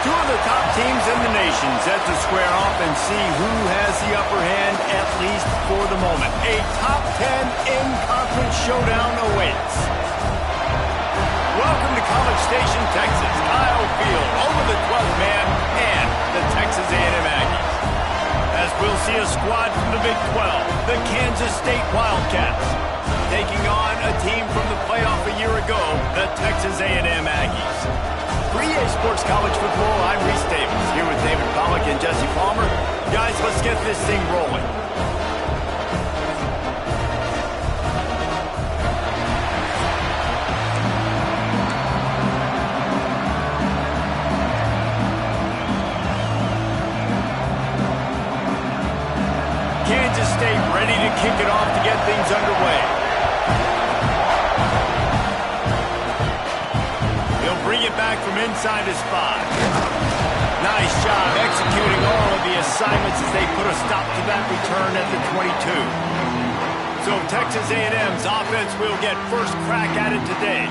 Two of the top teams in the nation set to square off and see who has the upper hand, at least for the moment. A top 10 in-conference showdown awaits. Welcome to College Station, Texas. Kyle Field over the 12th man and the Texas A&M Aggies. As we'll see a squad from the Big 12, the Kansas State Wildcats, taking on a team from the playoff a year ago, the Texas A&M Aggies. For EA Sports College Football, I'm Reese Davis, here with David Pollack and Jesse Palmer. Guys, let's get this thing rolling. Kansas State ready to kick it off to get things underway. Bring it back from inside his 5. Nice job executing all of the assignments as they put a stop to that return at the 22. So Texas A&M's offense will get first crack at it today.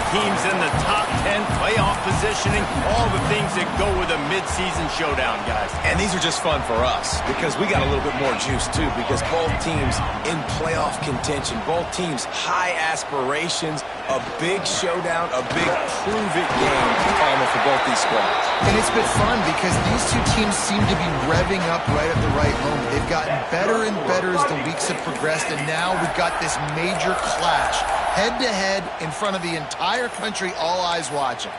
Teams in the top 10, playoff positioning, all the things that go with a mid-season showdown, guys. And these are just fun for us because we got a little bit more juice, too, because both teams in playoff contention, both teams high aspirations, a big showdown, a big prove-it game for both these squads. And it's been fun because these two teams seem to be revving up right at the right moment. They've gotten better and better as the weeks have progressed, and now we've got this major clash, head-to-head in front of the entire country, all eyes watching.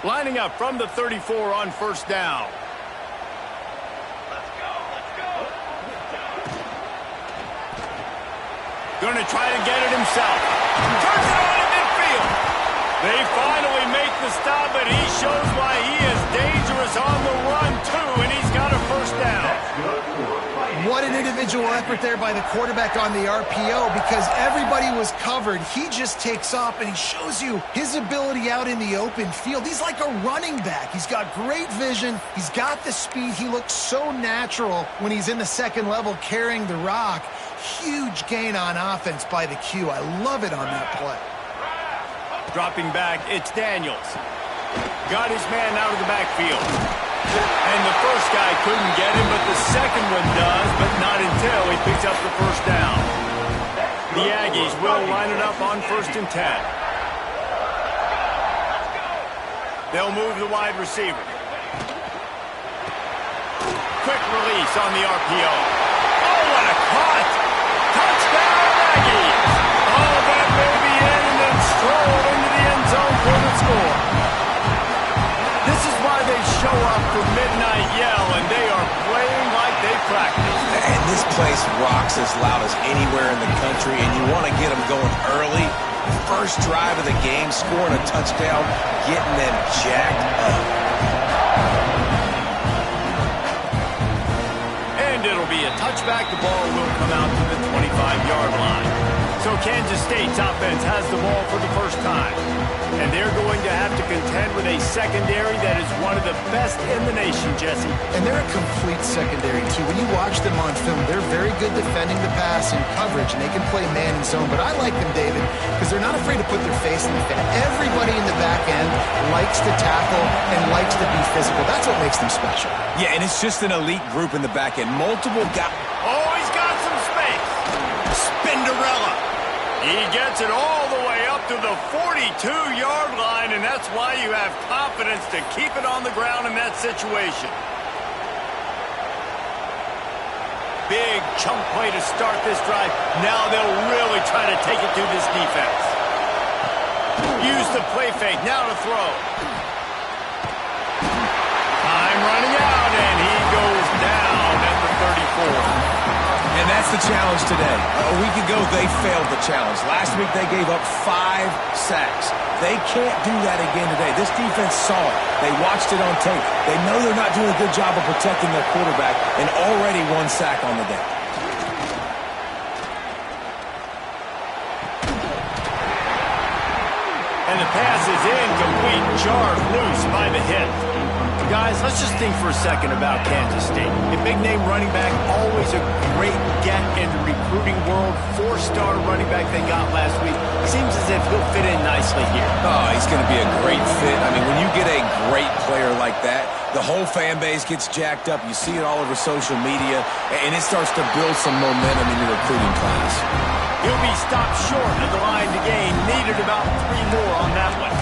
Lining up from the 34 on first down. Going to try to get it himself. Turns it on in midfield. They finally make the stop, but he shows why he is dangerous on the run, too, and he's got a first down. What an individual effort there by the quarterback on the RPO because everybody was covered. He just takes off, and he shows you his ability out in the open field. He's like a running back. He's got great vision. He's got the speed. He looks so natural when he's in the second level carrying the rock. Huge gain on offense by the Q. I love it on that play. Dropping back, it's Daniels. Got his man out of the backfield. And the first guy couldn't get him, but the second one does, but not until he picks up the first down. The Aggies will line it up on 1st and 10. They'll move the wide receiver. Quick release on the RPO. Oh, what a cut! Touchdown, Aggies! Oh, that may be in, and then stroll into the end zone for the score. This is why they show up for Midnight Yell, and they are playing like they practice. And this place rocks as loud as anywhere in the country, and you want to get them going early. First drive of the game, scoring a touchdown, getting them jacked up. And it'll be a touchback. The ball will come out to the 25-yard line. So Kansas State's offense has the ball for the first time. And they're going to have to contend with a secondary that is one of the best in the nation, Jesse. And they're a complete secondary, too. When you watch them on film, they're very good defending the pass and coverage, and they can play man and zone. But I like them, David, because they're not afraid to put their face in the fan. Everybody in the back end likes to tackle and likes to be physical. That's what makes them special. Yeah, and it's just an elite group in the back end. Multiple guys. Oh, he's got some space. Spinderella. He gets it all the way up to the 42-yard line, and that's why you have confidence to keep it on the ground in that situation. Big chunk play to start this drive. Now they'll really try to take it to this defense. Use the play fake. Now to throw. Time running out, and he goes down at the 34. And And that's the challenge today. A week ago, they failed the challenge. Last week, they gave up 5 sacks. They can't do that again today. This defense saw it. They watched it on tape. They know they're not doing a good job of protecting their quarterback, and already 1 sack on the day. And the pass is incomplete, jarred loose by the hit. Guys, let's just think for a second about Kansas State. A big-name running back, always a great get in the recruiting world. 4-star running back they got last week. Seems as if he'll fit in nicely here. Oh, he's going to be a great fit. I mean, when you get a great player like that, the whole fan base gets jacked up. You see it all over social media, and it starts to build some momentum in your recruiting class. He'll be stopped short of the line to gain. Needed about 3 more on that one.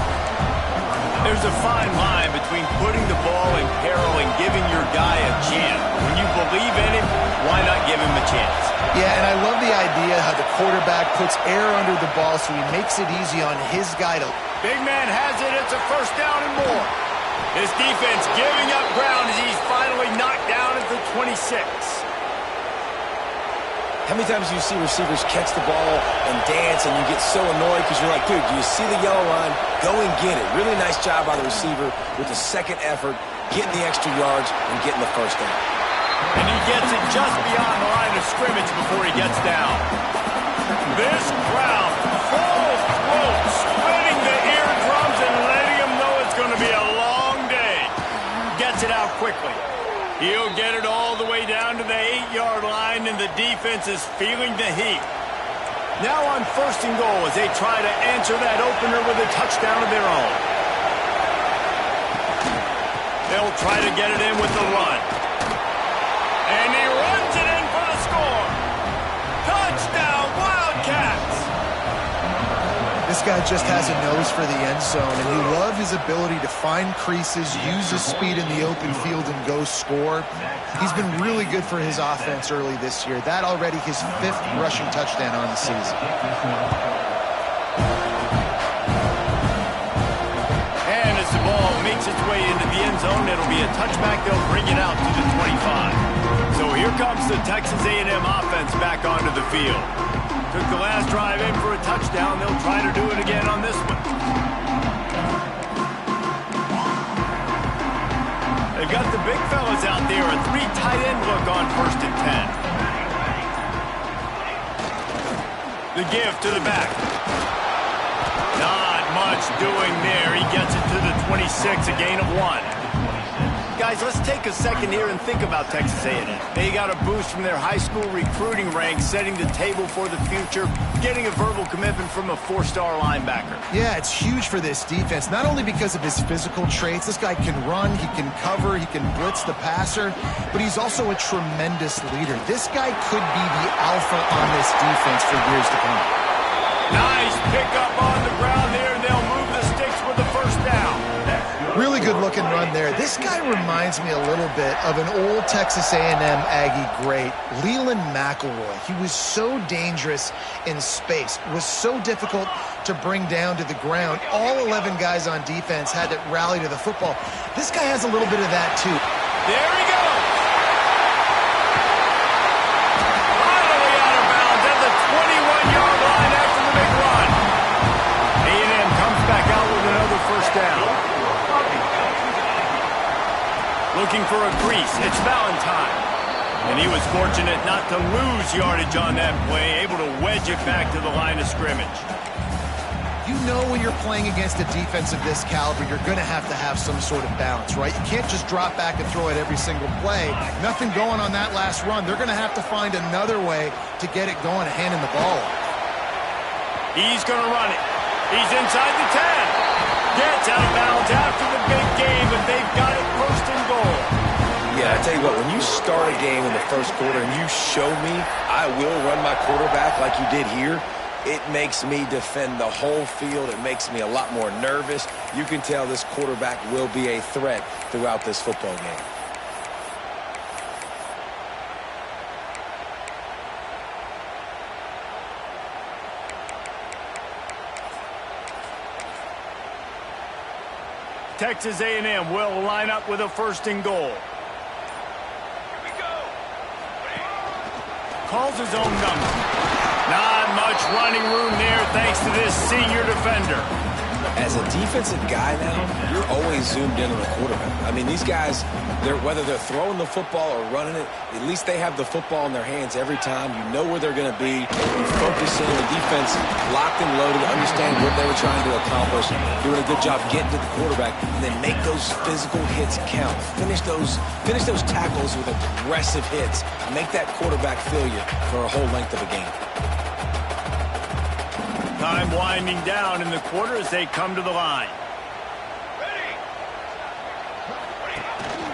There's a fine line between putting the ball in peril and giving your guy a chance. When you believe in him, why not give him a chance? Yeah, and I love the idea how the quarterback puts air under the ball so he makes it easy on his guy to... Big man has it. It's a first down and more. This defense giving up ground as he's finally knocked down at the 26. How many times do you see receivers catch the ball and dance and you get so annoyed because you're like, dude, do you see the yellow line? Go and get it. Really nice job by the receiver with the second effort, getting the extra yards and getting the first down. And he gets it just beyond the line of scrimmage before he gets down. This crowd, full throat, splitting the eardrums and letting him know it's going to be a long day. Gets it out quickly. He'll get it all the way down to the 8-yard line, and the defense is feeling the heat. Now on 1st and goal as they try to answer that opener with a touchdown of their own. They'll try to get it in with the run. And he runs it in for the score. Touchdown, Wildcats! This guy just has a nose for the end zone, and you love his ability to find creases, use his speed in the open field, and go score. He's been really good for his offense early this year. That already his 5th rushing touchdown on the season. And as the ball makes its way into the end zone, it'll be a touchback. They'll bring it out to the 25. So here comes the Texas A&M offense back onto the field. Took the last drive in for a touchdown. They'll try to do it again on this one. They've got the big fellas out there. A 3 tight end look on 1st and 10. The give to the back. Not much doing there. He gets it to the 26, a gain of 1. Guys, let's take a second here and think about Texas A&M. They got a boost from their high school recruiting ranks, setting the table for the future, getting a verbal commitment from a 4-star linebacker. Yeah, it's huge for this defense, not only because of his physical traits. This guy can run, he can cover, he can blitz the passer, but he's also a tremendous leader. This guy could be the alpha on this defense for years to come. Nice pickup on the ground there, and they'll move the sticks with the first down. Really good-looking run there. This guy reminds me a little bit of an old Texas A&M Aggie great, Leland McElroy. He was so dangerous in space, was so difficult to bring down to the ground. All 11 guys on defense had to rally to the football. This guy has a little bit of that, too. There he goes. Finally out of bounds at the 21-yard line after the big run. A&M comes back out with another first down. Looking for a crease. It's Valentine. And he was fortunate not to lose yardage on that play, able to wedge it back to the line of scrimmage. You know when you're playing against a defense of this caliber, you're going to have some sort of balance, right? You can't just drop back and throw it every single play. Nothing going on that last run. They're going to have to find another way to get it going and handing the ball off. He's going to run it. He's inside the 10. Gets out of bounds after the big game, and they've got it 1st and goal. Yeah, I tell you what, when you start a game in the 1st quarter and you show me I will run my quarterback like you did here, it makes me defend the whole field. It makes me a lot more nervous. You can tell this quarterback will be a threat throughout this football game. Texas A&M will line up with a 1st and goal. calls his own number. Not much running room there thanks to this senior defender. As a defensive guy now, you're always zoomed in on the quarterback. I mean, these guys, whether they're throwing the football or running it, at least they have the football in their hands every time. You know where they're going to be. You focus in. The defense locked and loaded, understand what they were trying to accomplish, doing a good job getting to the quarterback, and then make those physical hits count. Finish those tackles with aggressive hits. Make that quarterback feel you for a whole length of a game. Time winding down in the quarter as they come to the line.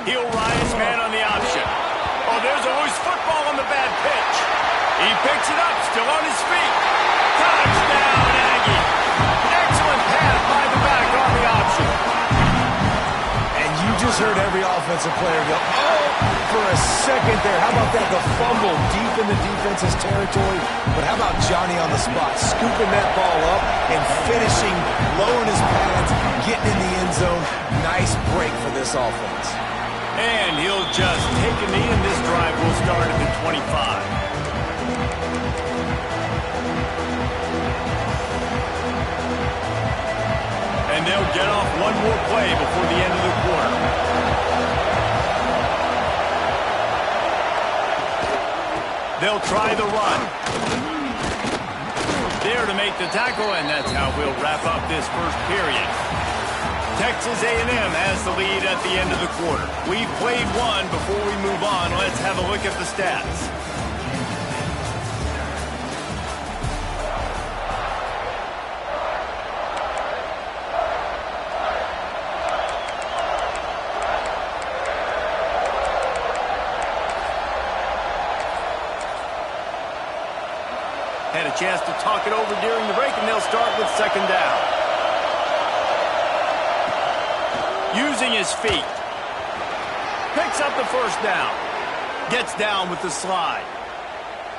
He'll ride his man on the option. Oh, there's a loose football on the bad pitch. He picks it up, still on his feet. Touchdown, Aggie. Excellent pass by the back on the option. And you just heard every offensive player go, oh, for a second there. How about that? The fumble deep in the defense's territory. But how about Johnny on the spot, scooping that ball up and finishing, lowering his pads, getting in the end zone. Nice break for this offense. And he'll just take a knee, and this drive will start at the 25. And they'll get off one more play before the end of the quarter. They'll try the run. There to make the tackle, and that's how we'll wrap up this first period. Texas A&M has the lead at the end of the quarter. We've played one. Before we move on, let's have a look at the stats. Had a chance to talk it over during the break, and they'll start with second down. Using his feet. Picks up the first down. Gets down with the slide.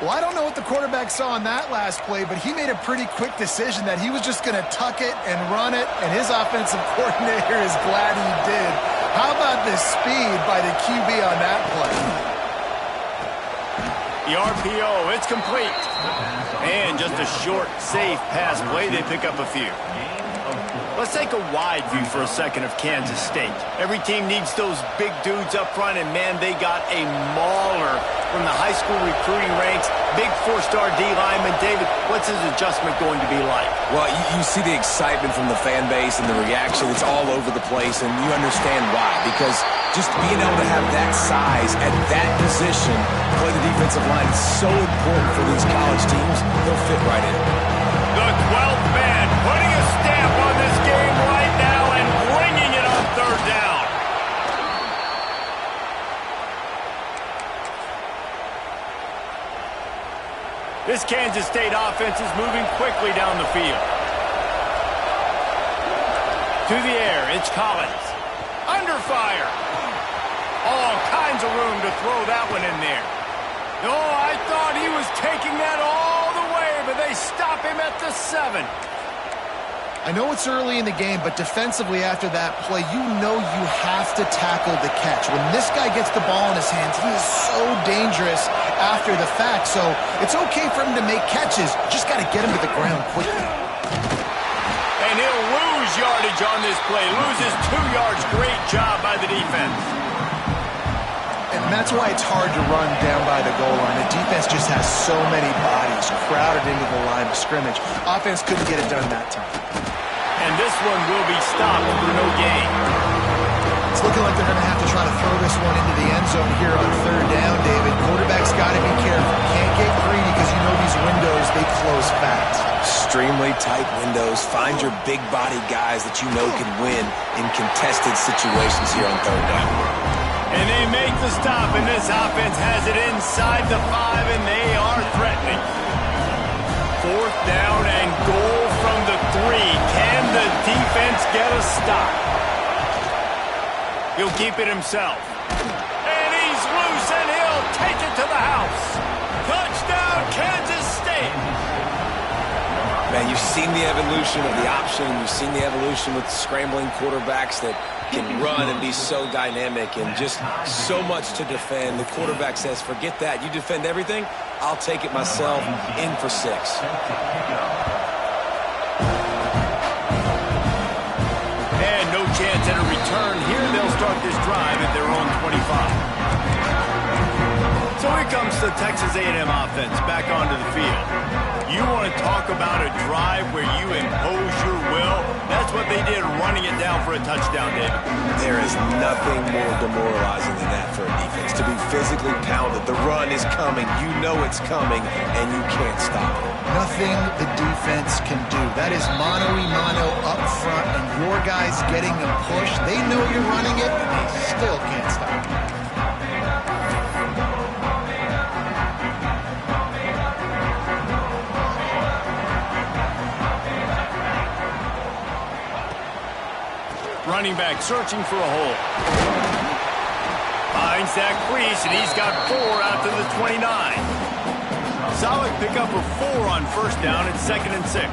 Well, I don't know what the quarterback saw on that last play, but he made a pretty quick decision that he was just going to tuck it and run it, and his offensive coordinator is glad he did. How about the speed by the QB on that play? The RPO, it's complete. And just a short, safe pass play. They pick up a few. Let's take a wide view for a second of Kansas State. Every team needs those big dudes up front, and, man, they got a mauler from the high school recruiting ranks. Big four-star D lineman. David, what's his adjustment going to be like? Well, you see the excitement from the fan base and the reaction. It's all over the place, and you understand why. Because just being able to have that size at that position, play the defensive line, is so important for these college teams. They'll fit right in. The 12th man putting a stamp on this game right now and bringing it on third down. This Kansas State offense is moving quickly down the field. To the air, it's Collins. Under fire. All kinds of room to throw that one in there. Oh, I thought he was taking that all the way, but they stop him at the 7. I know it's early in the game, but defensively after that play, you know you have to tackle the catch. When this guy gets the ball in his hands, he is so dangerous after the fact. So it's okay for him to make catches. Just got to get him to the ground quickly. And he'll lose yardage on this play. Loses 2 yards. Great job by the defense. And that's why it's hard to run down by the goal line. The defense just has so many bodies crowded into the line of scrimmage. Offense couldn't get it done that time. And this one will be stopped for no gain. It's looking like they're going to have to try to throw this one into the end zone here on third down, David. Quarterback's got to be careful. Can't get greedy because you know these windows, they close fast. Extremely tight windows. Find your big body guys that you know can win in contested situations here on third down. And they make the stop, and this offense has it inside the 5, and they are threatening. Fourth down and goal from the 3. Can the defense get a stop? He'll keep it himself. And he's loose, and he'll take it to the house. Touchdown, Kansas State. Man, you've seen the evolution of the option. You've seen the evolution with scrambling quarterbacks that can run and be so dynamic and just so much to defend. The quarterback says, forget that. You defend everything, I'll take it myself. In for 6. And no chance at a return here. They'll start this drive at their own 25. So here comes the Texas A&M offense back onto the field. You want to talk about a drive where you impose your will? That's what they did, running it down for a touchdown, David. There is nothing more demoralizing than that for a defense. To be physically pounded. The run is coming. You know it's coming, and you can't stop it. Nothing the defense can do. That is mano-a-mano up front, and your guys getting them pushed. They know you're running it, and they still can't stop it. Running back searching for a hole. Finds that crease, and he's got 4 out to the 29. Solid pickup of 4 on first down. It's 2nd and 6.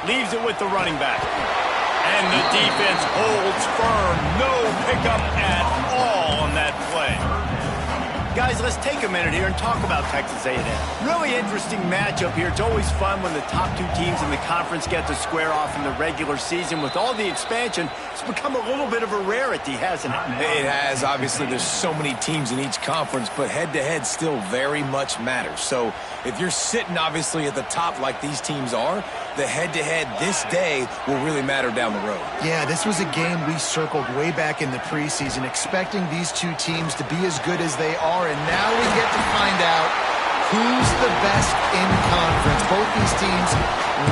Leaves it with the running back. And the defense holds firm. No pickup at all on that play. Guys, let's take a minute here and talk about Texas A&M. Really interesting matchup here. It's always fun when the top 2 teams in the conference get to square off in the regular season. With all the expansion, it's become a little bit of a rarity, hasn't it? It has. Obviously, there's so many teams in each conference, but head-to-head still very much matters. So if you're sitting, obviously, at the top like these teams are, the head-to-head this day will really matter down the road. Yeah, this was a game we circled way back in the preseason, expecting these 2 teams to be as good as they are, and now we get to find out who's the best in conference. Both these teams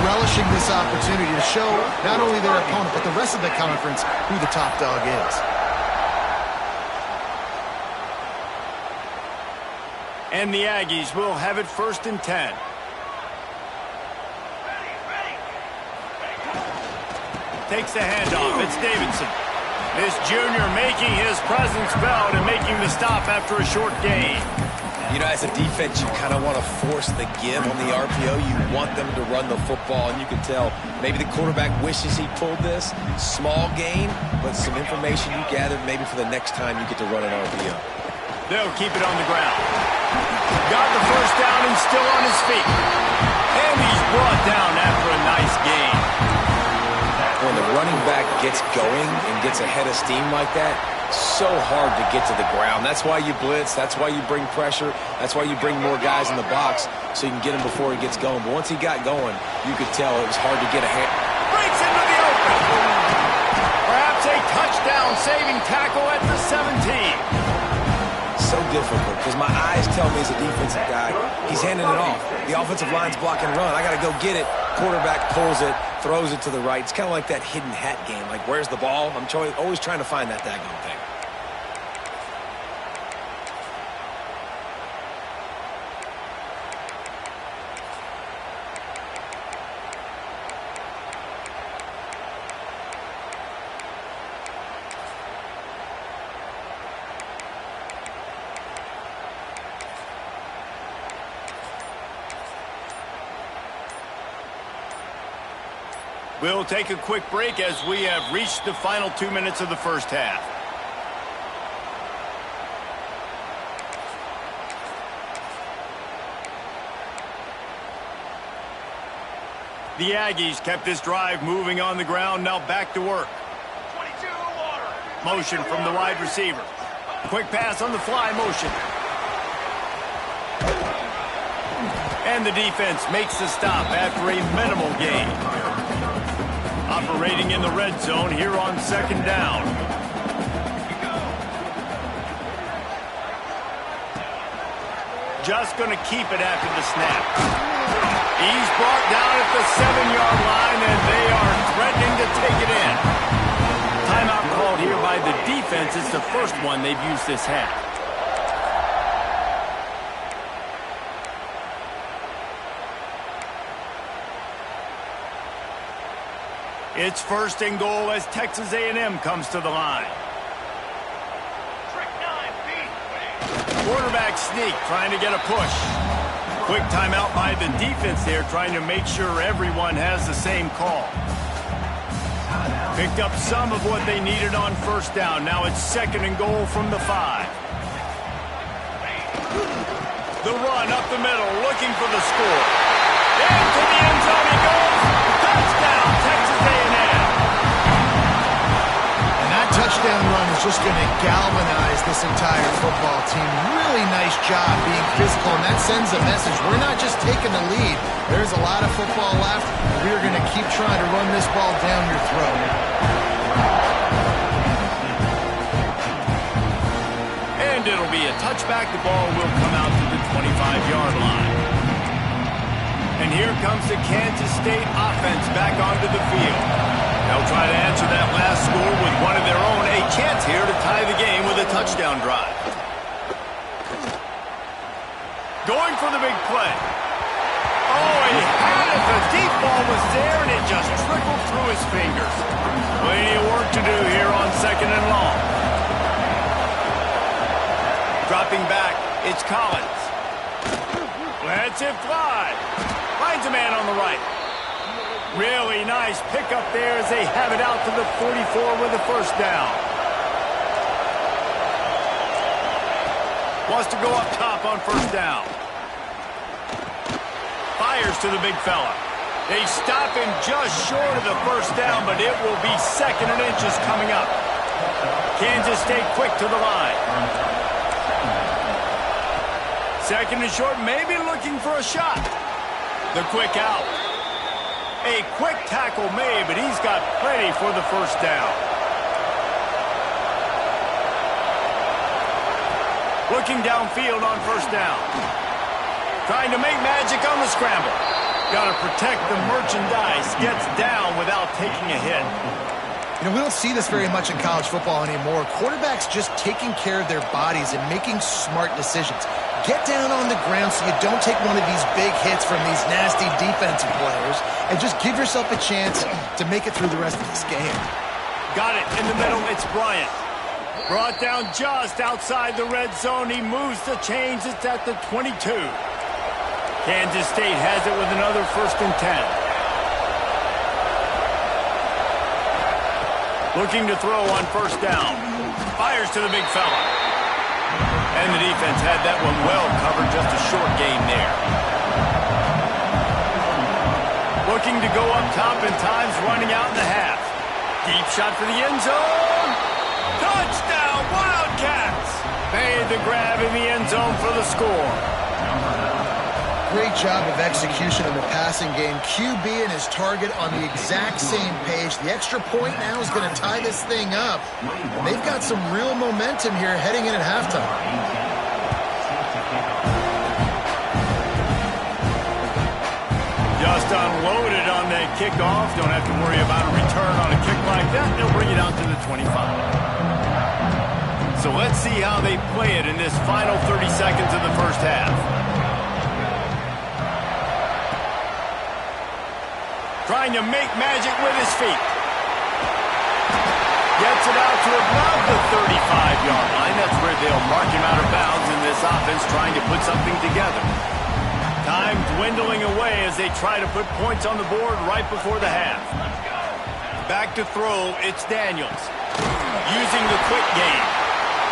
relishing this opportunity to show not only their opponent, but the rest of the conference who the top dog is. And the Aggies will have it 1st and 10. Takes the handoff. It's Davidson. This junior making his presence felt and making the stop after a short gain. You know, as a defense, you kind of want to force the give on the RPO. You want them to run the football, and you can tell maybe the quarterback wishes he pulled this. Small gain, but some information you gathered maybe for the next time you get to run an RPO. They'll keep it on the ground. Got the first down and still on his feet. And he's brought down after a nice gain. When the running back gets going and gets ahead of steam like that, so hard to get to the ground. That's why you blitz. That's why you bring pressure. That's why you bring more guys in the box so you can get him before he gets going. But once he got going, you could tell it was hard to get a hand. Breaks into the open. Perhaps a touchdown-saving tackle at the 17. So difficult because my eyes tell me as a defensive guy, he's handing it off. The offensive line's blocking run. I got to go get it. Quarterback pulls it, throws it to the right. It's kind of like that hidden hat game. Like, where's the ball? I'm always trying to find that daggone thing. We'll take a quick break as we have reached the final 2 minutes of the first half. The Aggies kept this drive moving on the ground, now back to work. Motion from the wide receiver. Quick pass on the fly motion. And the defense makes the stop after a minimal gain. Operating in the red zone here on 2nd down. Just going to keep it after the snap. He's brought down at the 7-yard line, and they are threatening to take it in. Timeout called here by the defense. It's the first one they've used this half. It's 1st and goal as Texas A&M comes to the line. Quarterback sneak, trying to get a push. Quick timeout by the defense there, trying to make sure everyone has the same call. Picked up some of what they needed on 1st down. Now it's 2nd and goal from the 5. The run up the middle, looking for the score. Into the end zone he goes. Touchdown, Texas A&M. And that touchdown run is just going to galvanize this entire football team. Really nice job being physical, and that sends a message. We're not just taking the lead. There's a lot of football left, and we're going to keep trying to run this ball down your throat. And it'll be a touchback. The ball will come out to the 25-yard line. And here comes the Kansas State offense back onto the field. They'll try to answer that last score with one of their own. A chance here to tie the game with a touchdown drive. Going for the big play. Oh, he had it. The deep ball was there, and it just trickled through his fingers. Plenty of work to do here on 2nd and long. Dropping back, it's Collins. Lets it fly. Finds a man on the right. Really nice pickup there as they have it out to the 44 with a first down. Wants to go up top on first down. Fires to the big fella. They stop him just short of the first down, but it will be 2nd and inches coming up. Kansas State quick to the line. 2nd and short, maybe looking for a shot. The quick out. A quick tackle made, but he's got plenty for the first down. Looking downfield on first down. Trying to make magic on the scramble. Got to protect the merchandise. Gets down without taking a hit. You know, we don't see this very much in college football anymore. Quarterbacks just taking care of their bodies and making smart decisions. Get down on the ground so you don't take one of these big hits from these nasty defensive players and just give yourself a chance to make it through the rest of this game. Got it in the middle. It's Bryant. Brought down just outside the red zone. He moves the chains. It's at the 22. Kansas State has it with another 1st and 10. Looking to throw on first down. Fires to the big fella. And the defense had that one well covered. Just a short gain there. Looking to go up top, and time's running out in the half. Deep shot for the end zone. Touchdown, Wildcats! Made the grab in the end zone for the score. Great job of execution in the passing game. QB and his target on the exact same page. The extra point now is going to tie this thing up. And they've got some real momentum here heading in at halftime. Just unloaded on that kickoff. Don't have to worry about a return on a kick like that. They'll bring it out to the 25. So let's see how they play it in this final 30 seconds of the first half. Trying to make magic with his feet. Gets it out to above the 35-yard line. That's where they'll mark him out of bounds in this offense trying to put something together. Time dwindling away as they try to put points on the board right before the half. Back to throw, it's Daniels. Using the quick game.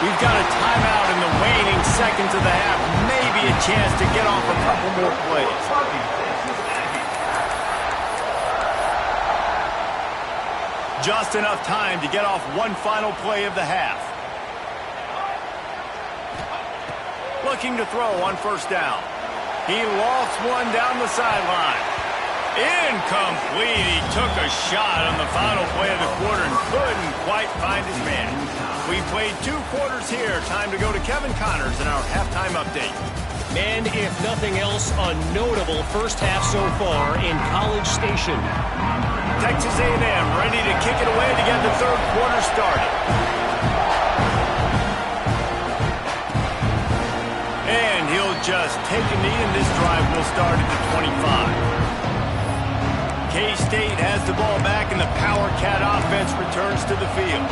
We've got a timeout in the waning seconds of the half. Maybe a chance to get off a couple more plays. Just enough time to get off one final play of the half. Looking to throw on first down. He lofts one down the sideline. Incomplete. He took a shot on the final play of the quarter and couldn't quite find his man. We played 2 quarters here. Time to go to Kevin Connors in our halftime update. And if nothing else, a notable first half so far in College Station. Texas A&M ready to kick it away to get the third quarter started. And he'll just take a knee, and this drive will start at the 25. K-State has the ball back, and the Power Cat offense returns to the field.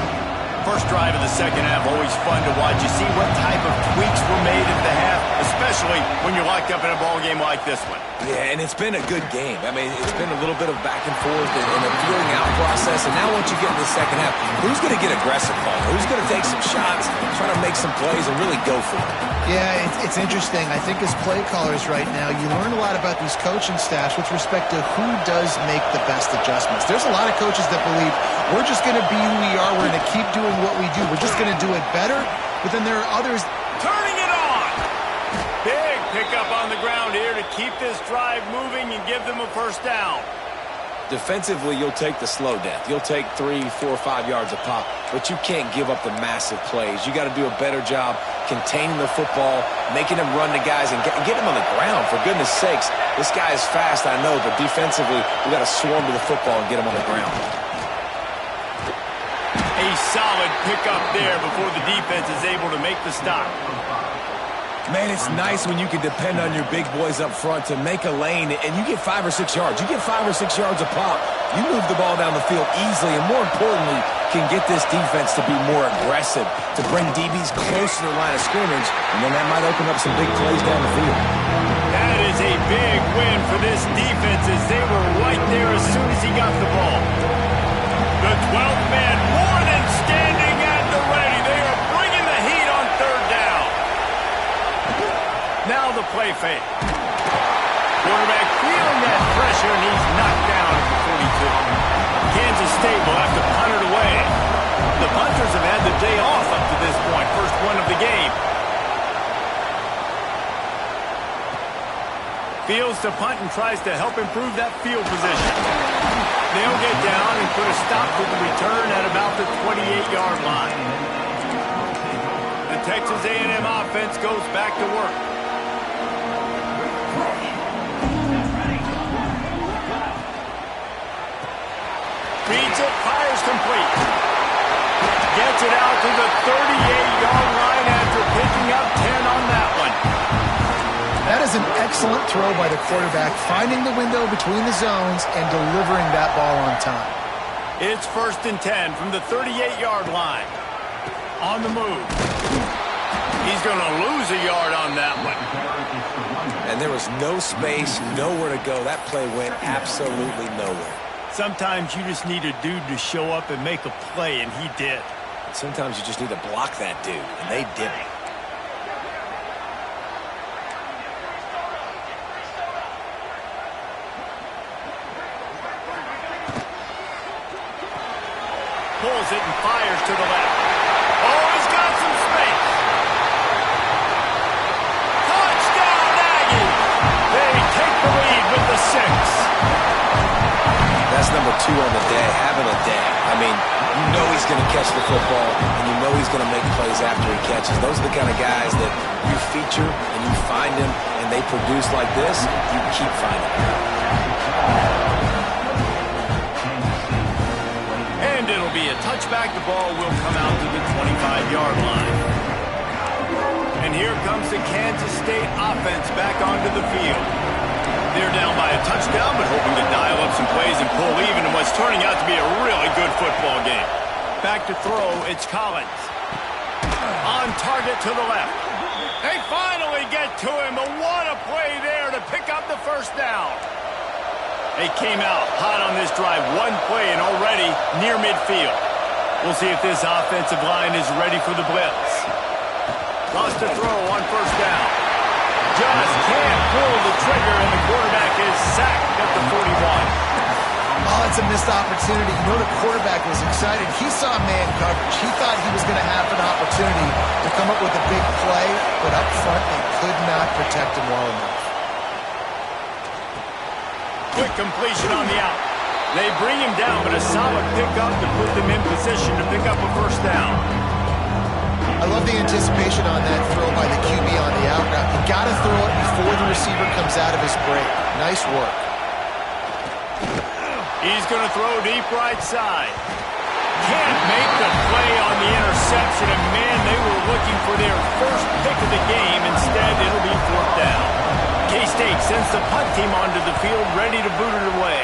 First drive of the second half, always fun to watch. You see what type of tweaks were made at the half, especially when you're locked up in a ball game like this one. Yeah, and it's been a good game. I mean, it's been a little bit of back and forth and a feeling out process. And now once you get in the second half, who's going to get aggressive, Paul? Who's going to take some shots, try to make some plays, and really go for it? Yeah, it's interesting. I think as play callers right now, you learn a lot about these coaching staffs with respect to who does make the best adjustments. There's a lot of coaches that believe we're just going to be who we are. We're going to keep doing what we do. We're just going to do it better. But then there are others. Turning it on. Big pickup on the ground here to keep this drive moving and give them a first down. Defensively, you'll take the slow death. You'll take 3, 4, 5 yards a pop, but you can't give up the massive plays. You got to do a better job containing the football, making them run to guys, and get them on the ground. For goodness sakes, this guy is fast, I know, but defensively, we got to swarm to the football and get him on the ground. A solid pickup there before the defense is able to make the stop. Man, it's nice when you can depend on your big boys up front to make a lane, and you get 5 or 6 yards. You get 5 or 6 yards a pop. You move the ball down the field easily, and more importantly, can get this defense to be more aggressive, to bring DBs close to the line of scrimmage, and then that might open up some big plays down the field. That is a big win for this defense as they were right there as soon as he got the ball. The 12th man more than standing at the ready. They are bringing the heat on third down. Now the play fake. Quarterback feeling that pressure, and he's knocked down at the 42. Kansas State will have to punt it away. The punters have had the day off up to this point. First one of the game. Fields to punt and tries to help improve that field position. They'll get down and put a stop to the return at about the 28-yard line. The Texas A&M offense goes back to work. Feeds it, fires complete. Gets it out to the 38-yard line after picking up 10 on that one. That is an excellent throw by the quarterback, finding the window between the zones and delivering that ball on time. It's 1st and 10 from the 38-yard line. On the move. He's going to lose a yard on that one. And there was no space, nowhere to go. That play went absolutely nowhere. Sometimes you just need a dude to show up and make a play, and he did. Sometimes you just need to block that dude, and they didn't. Pulls it and fires to the left. Oh, he's got some space. Touchdown, Aggies! They take the lead with the 6. That's number 2 on the day, having a day. I mean, you know he's going to catch the football, and you know he's going to make plays after he catches. Those are the kind of guys that you feature and you find them, and they produce like this, you keep finding them. And it'll be a touchback. The ball will come out to the 25-yard line. And here comes the Kansas State offense back onto the field. They're down by a touchdown, but hoping to dial up some plays and pull even in what's turning out to be a really good football game. Back to throw, it's Collins. On target to the left. They finally get to him, but what a play there to pick up the first down. They came out hot on this drive, one play and already near midfield. We'll see if this offensive line is ready for the blitz. Lost to throw on first down. Just can't pull the trigger, and the quarterback is sacked at the 41. Oh, it's a missed opportunity. You know the quarterback was excited. He saw man coverage. He thought he was going to have an opportunity to come up with a big play, but up front they could not protect him well enough. Quick completion on the out. They bring him down, but a solid pickup to put them in position to pick up a first down. I love the anticipation on that throw by the QB on the out route. You got to throw it before the receiver comes out of his break. Nice work. He's going to throw deep right side. Can't make the play on the interception, and man, they were looking for their first pick of the game. Instead, it'll be 4th down. K-State sends the punt team onto the field, ready to boot it away.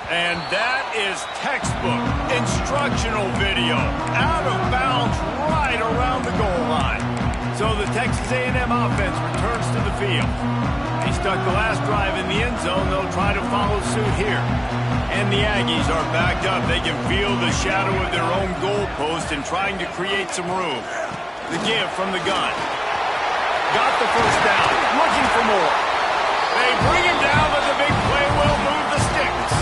And that is textbook instructional video. Out of bounds right around the goal line. So the Texas A&M offense returns to the field. They stuck the last drive in the end zone. They'll try to follow suit here. And the Aggies are backed up. They can feel the shadow of their own goalpost and trying to create some room. The give from the gun. Got the first down. Looking for more. They bring him down, but the big play will move the sticks.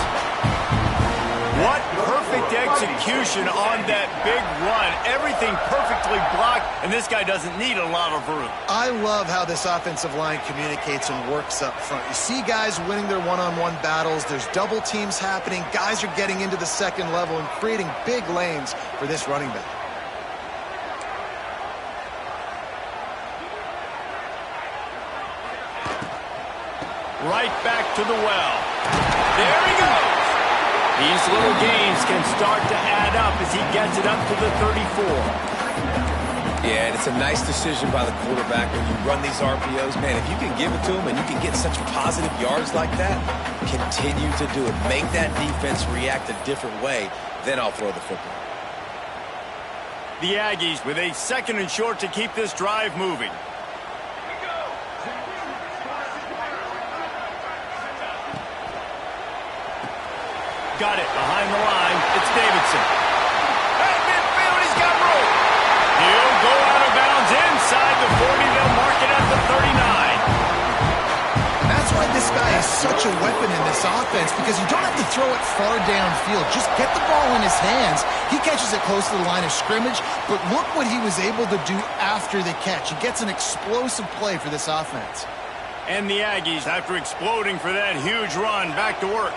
What perfect execution on that big run. Everything perfectly blocked, and this guy doesn't need a lot of room. I love how this offensive line communicates and works up front. You see guys winning their one-on-one battles. There's double teams happening. Guys are getting into the second level and creating big lanes for this running back. Right back to the well. There he goes. These little gains can start to add up as he gets it up to the 34. Yeah, and it's a nice decision by the quarterback when you run these RPOs. Man, if you can give it to him and you can get such positive yards like that, continue to do it. Make that defense react a different way, then I'll throw the football. The Aggies with a 2nd and short to keep this drive moving. Got it behind the line. It's Davidson. At midfield, he's got room. He'll go out of bounds inside the 40. They'll mark it at the 39. And that's why this guy is such a weapon in this offense, because you don't have to throw it far downfield. Just get the ball in his hands. He catches it close to the line of scrimmage, but look what he was able to do after the catch. He gets an explosive play for this offense. And the Aggies, after exploding for that huge run, back to work.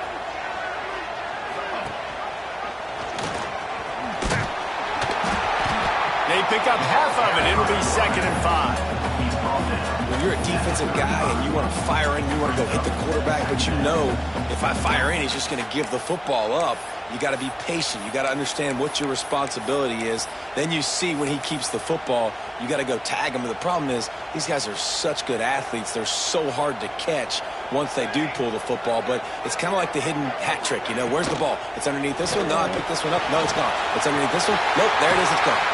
They pick up half of it. It'll be 2nd and 5. When you're a defensive guy and you want to fire in, you want to go hit the quarterback, but you know if I fire in, he's just going to give the football up. You got to be patient. You got to understand what your responsibility is. Then you see when he keeps the football, you got to go tag him. But the problem is these guys are such good athletes. They're so hard to catch once they do pull the football. But it's kind of like the hidden hat trick. You know, where's the ball? It's underneath this one. No, I picked this one up. No, it's gone. It's underneath this one. Nope, there it is. It's gone.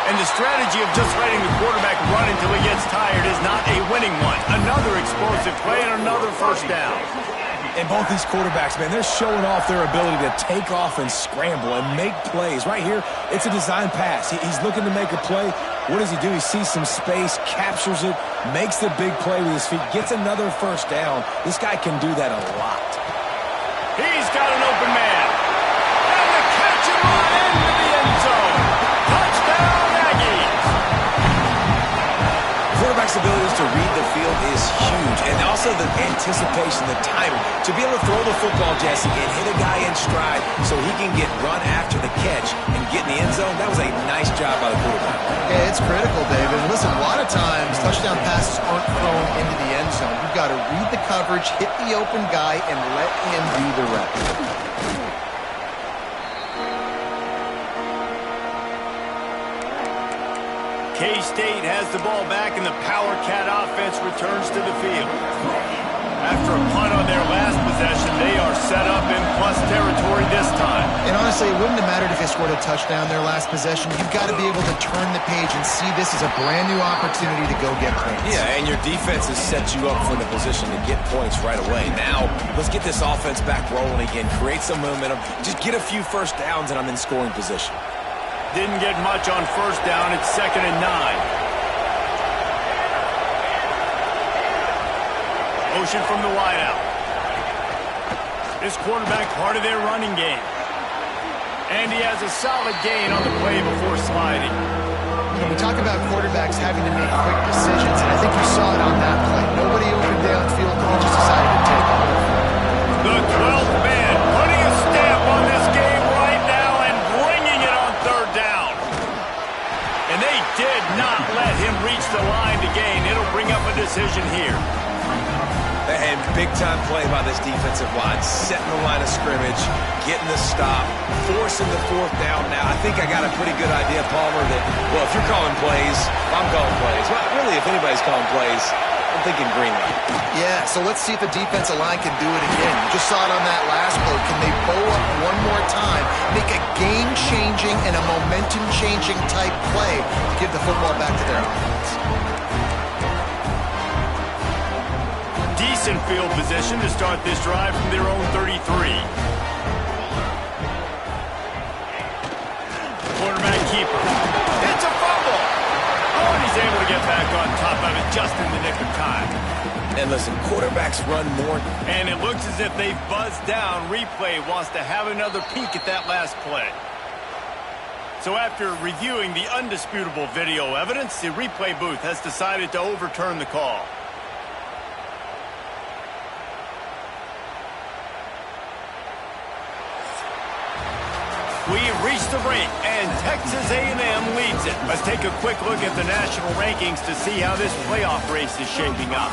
And the strategy of just letting the quarterback run until he gets tired is not a winning one. Another explosive play and another first down. And both these quarterbacks, man, they're showing off their ability to take off and scramble and make plays. Right here, it's a design pass. He's looking to make a play. What does he do? He sees some space, captures it, makes the big play with his feet, gets another first down. This guy can do that a lot. He's got an open man. And the catch and run into the end zone. Touchdown, Aggies. Quarterback's abilities to read the field is huge, and also the anticipation, the timing. To be able to throw the football, Jesse, and hit a guy in stride so he can get run after the catch and get in the end zone, that was a nice job by the quarterback. Yeah, it's critical, David. And listen, a lot of times touchdown passes aren't thrown into the end zone. You've got to read the coverage, hit the open guy, and let him do the rest. K-State has the ball back, and the Power Cat offense returns to the field. After a punt on their last possession, they are set up in plus territory this time. And honestly, it wouldn't have mattered if they scored a touchdown their last possession. You've got to be able to turn the page and see this as a brand new opportunity to go get points. Yeah, and your defense has set you up for the position to get points right away. Now, let's get this offense back rolling again, create some momentum, just get a few first downs, and I'm in scoring position. Didn't get much on first down. It's 2nd and 9. Motion from the wideout. This quarterback part of their running game. And he has a solid gain on the play before sliding. When we talk about quarterbacks having to make quick decisions, and I think you saw it on that play. Nobody open downfield, and he just decided to take off. The 12th man putting a stamp on this game right now and bringing it on 3rd down. And they did not let him reach the line to gain. It'll bring up a decision here. And big-time play by this defensive line, setting the line of scrimmage, getting the stop, forcing the fourth down. Now, I think I got a pretty good idea, Palmer, that, well, if you're calling plays, if I'm calling plays, well, really, if anybody's calling plays, I'm thinking green light. Yeah, so let's see if the defensive line can do it again. You just saw it on that last play. Can they bow up one more time, make a game-changing and a momentum-changing type play to give the football back to their offense? Decent field position to start this drive from their own 33. Quarterback keeper. It's a fumble. Oh, and he's able to get back on top of it just in the nick of time. And listen, quarterbacks run more. And it looks as if they've buzzed down. Replay wants to have another peek at that last play. So after reviewing the undisputable video evidence, the replay booth has decided to overturn the call. We've reached the break, and Texas A&M leads it. Let's take a quick look at the national rankings to see how this playoff race is shaping up.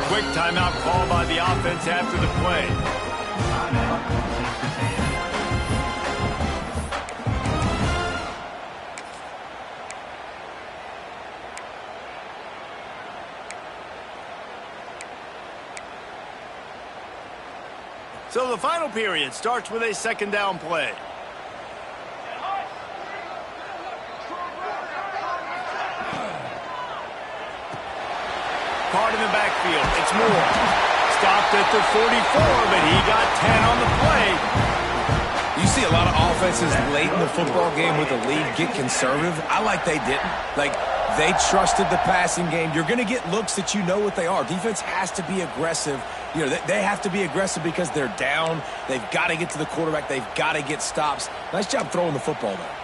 Quick timeout call by the offense after the play. So the final period starts with a second down play. Card in the backfield. It's Moore. Stopped at the 44, but he got 10 on the play. You see a lot of offenses late in the football game with the lead get conservative. I like they didn't. Like, they trusted the passing game. You're going to get looks that you know what they are. Defense has to be aggressive. You know, they have to be aggressive because they're down. They've got to get to the quarterback. They've got to get stops. Nice job throwing the football, though.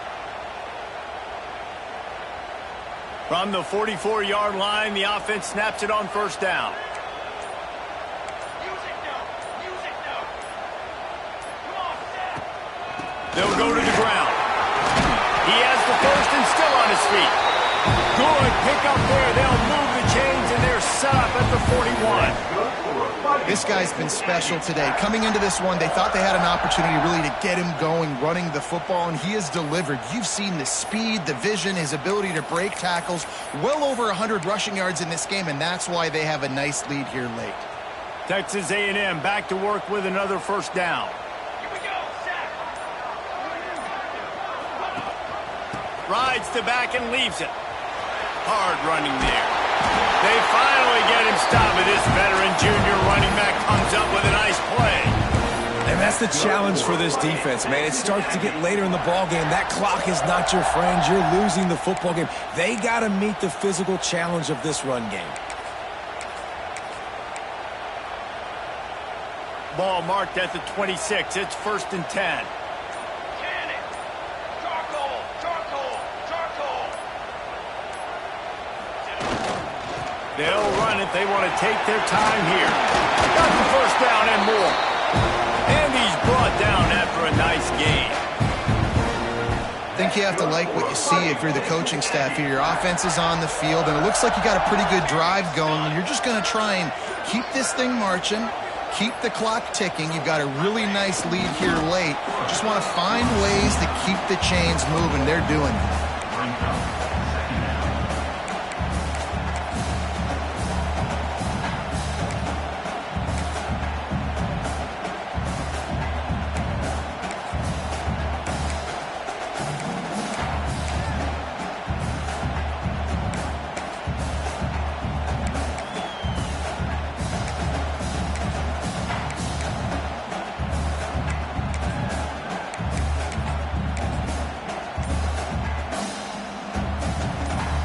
From the 44-yard line, the offense snaps it on first down. They'll go to the ground. He has the first and still on his feet. Good pick up there. They'll move the chains, and they're set up at the 41. This guy's been special today. Coming into this one, they thought they had an opportunity really to get him going, running the football, and he has delivered. You've seen the speed, the vision, his ability to break tackles. Well over 100 rushing yards in this game, and that's why they have a nice lead here late. Texas A&M back to work with another first down. Rides to back and leaves it. Hard running there. They finally get him stopped, but this veteran junior running back comes up with a nice play. And that's the challenge for this defense, man. It starts to get later in the ball game. That clock is not your friend. You're losing the football game. They got to meet the physical challenge of this run game. Ball marked at the 26. It's 1st and 10. They'll run it. They want to take their time here. Got the first down and more. And he's brought down after a nice gain. I think you have to like what you see if you're the coaching staff here. Your offense is on the field, and it looks like you got a pretty good drive going. And you're just going to try and keep this thing marching, keep the clock ticking. You've got a really nice lead here late. Just want to find ways to keep the chains moving. They're doing it.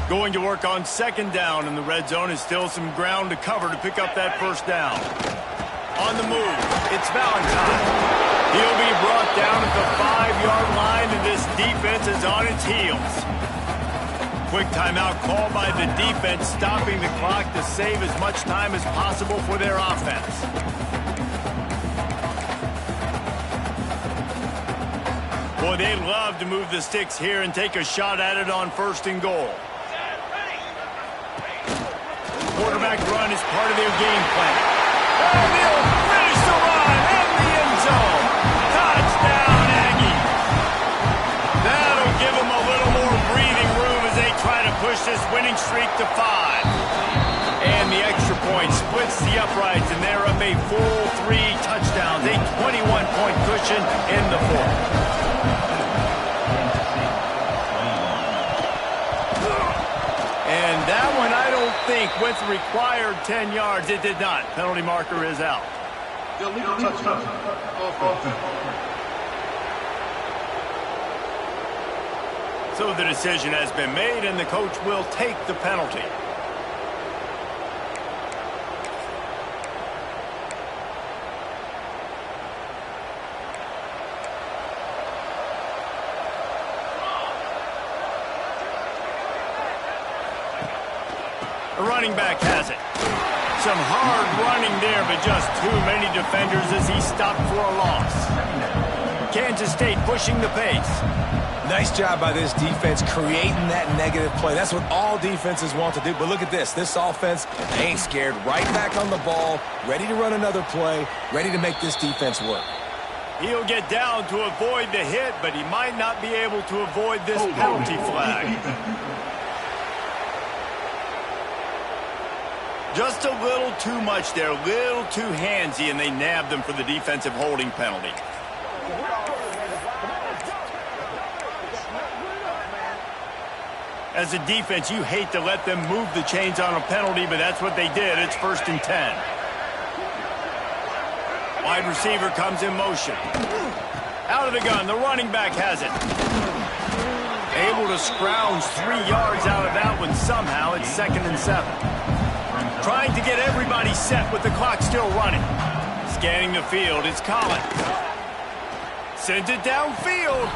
Going to work on second down, and the red zone is still some ground to cover to pick up that first down. On the move, it's Valentine. He'll be brought down at the 5-yard line, and this defense is on its heels. Quick timeout called by the defense, stopping the clock to save as much time as possible for their offense. Boy, they'd love to move the sticks here and take a shot at it on 1st and goal. Quarterback run is part of their game plan. And they'll finish the run in the end zone. Touchdown, Aggie. That'll give them a little more breathing room as they try to push this winning streak to 5. And the extra point splits the uprights, and they're up a full 3 touchdowns, a 21-point cushion in the 4th. And that one, I don't think, went the required 10 yards. It did not. Penalty marker is out. So the decision has been made, and the coach will take the penalty. The running back has it. Some hard running there, but just too many defenders as he stopped for a loss. Kansas State pushing the pace. Nice job by this defense creating that negative play. That's what all defenses want to do. But look at this. This offense, they ain't scared. Right back on the ball, ready to run another play, ready to make this defense work. He'll get down to avoid the hit, but he might not be able to avoid this penalty flag. Just a little too much there, a little too handsy, and they nabbed them for the defensive holding penalty. As a defense, you hate to let them move the chains on a penalty, but that's what they did. It's 1st and 10. Wide receiver comes in motion. Out of the gun, the running back has it. Able to scrounge 3 yards out of that one somehow. It's 2nd and 7. Trying to get everybody set with the clock still running. Scanning the field, it's Collins. Sends it downfield.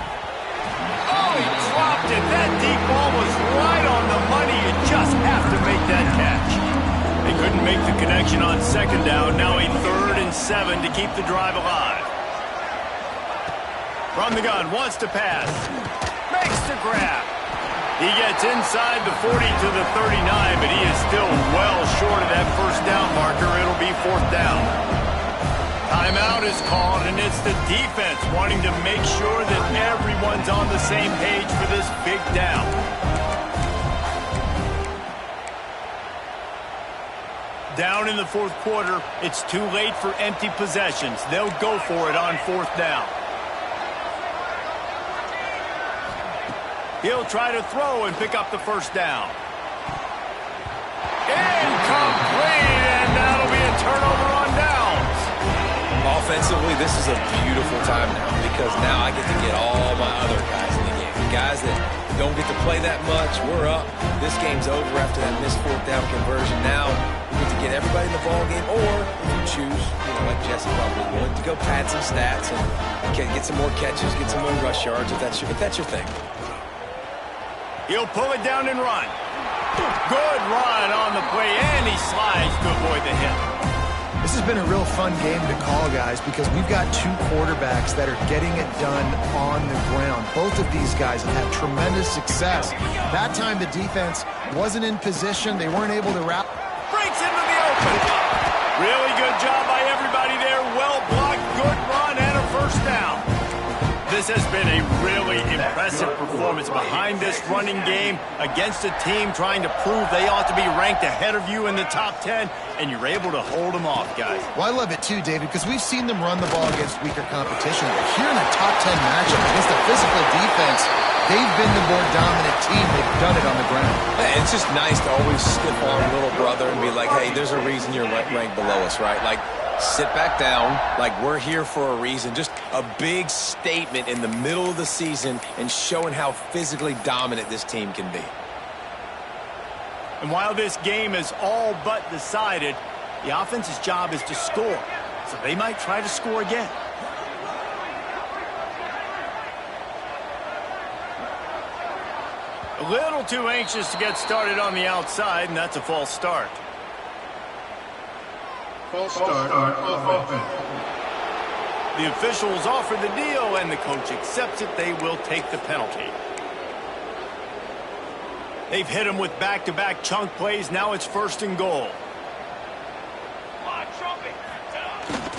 Oh, he dropped it. That deep ball was right on the money. You just have to make that catch. They couldn't make the connection on 2nd down. Now a 3rd and 7 to keep the drive alive. From the gun, wants to pass. Makes the grab. He gets inside the 40 to the 39, but he is still well short of that 1st down marker. It'll be 4th down. Timeout is called, and it's the defense wanting to make sure that everyone's on the same page for this big down. Down in the 4th quarter, it's too late for empty possessions. They'll go for it on 4th down. He'll try to throw and pick up the 1st down. Incomplete, and that'll be a turnover on downs. Offensively, this is a beautiful time now because now I get to get all my other guys in the game. The guys that don't get to play that much, we're up. This game's over after that missed 4th down conversion. Now we get to get everybody in the ball game, or if you choose, like Jesse probably would, to go pad some stats and get some more catches, get some more rush yards if that's your thing. He'll pull it down and run. Good run on the play, and he slides to avoid the hit. This has been a real fun game to call, guys, because we've got 2 quarterbacks that are getting it done on the ground. Both of these guys have had tremendous success. That time the defense wasn't in position. They weren't able to wrap. Breaks into the open. Really good job by everybody there. Well blocked, good run, and a 1st down. This has been a really impressive performance behind this running game against a team trying to prove they ought to be ranked ahead of you in the top 10, and you're able to hold them off, guys. Well, I love it too, David, because we've seen them run the ball against weaker competition, but here in a top 10 matchup against a physical defense, they've been the more dominant team. They've done it on the ground. It's just nice to always stiff arm little brother and be like, hey, there's a reason you're ranked below us, right? Like, sit back down, like we're here for a reason. Just a big statement in the middle of the season and showing how physically dominant this team can be. And while this game is all but decided, the offense's job is to score. so they might try to score again. A little too anxious to get started on the outside, and that's a false start. False start on offense. The officials offer the deal, and the coach accepts it. They will take the penalty. They've hit him with back-to-back chunk plays. Now it's 1st and goal.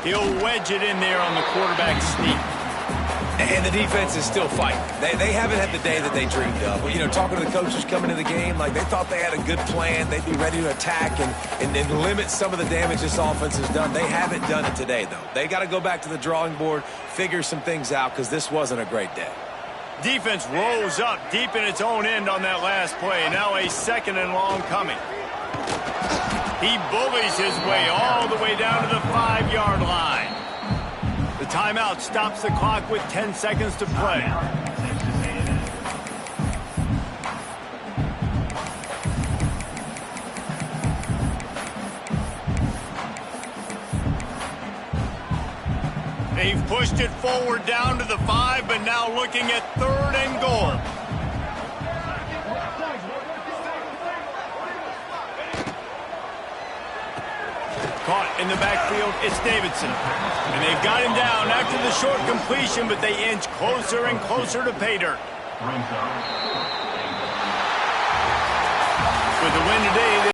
He'll wedge it in there on the quarterback sneak. And the defense is still fighting. They haven't had the day that they dreamed of. Well, you know, talking to the coaches coming into the game, like they thought they had a good plan. They'd be ready to attack and limit some of the damage this offense has done. They haven't done it today, though. They got to go back to the drawing board, figure some things out, because this wasn't a great day. Defense rose up deep in its own end on that last play. Now a 2nd and long coming. He bullies his way all the way down to the 5-yard line. The timeout stops the clock with 10 seconds to play. They've pushed it forward down to the 5, but now looking at 3rd and goal. Caught in the backfield, it's Davidson. And they've got him down after the short completion, but they inch closer and closer to pay dirt. With the win today,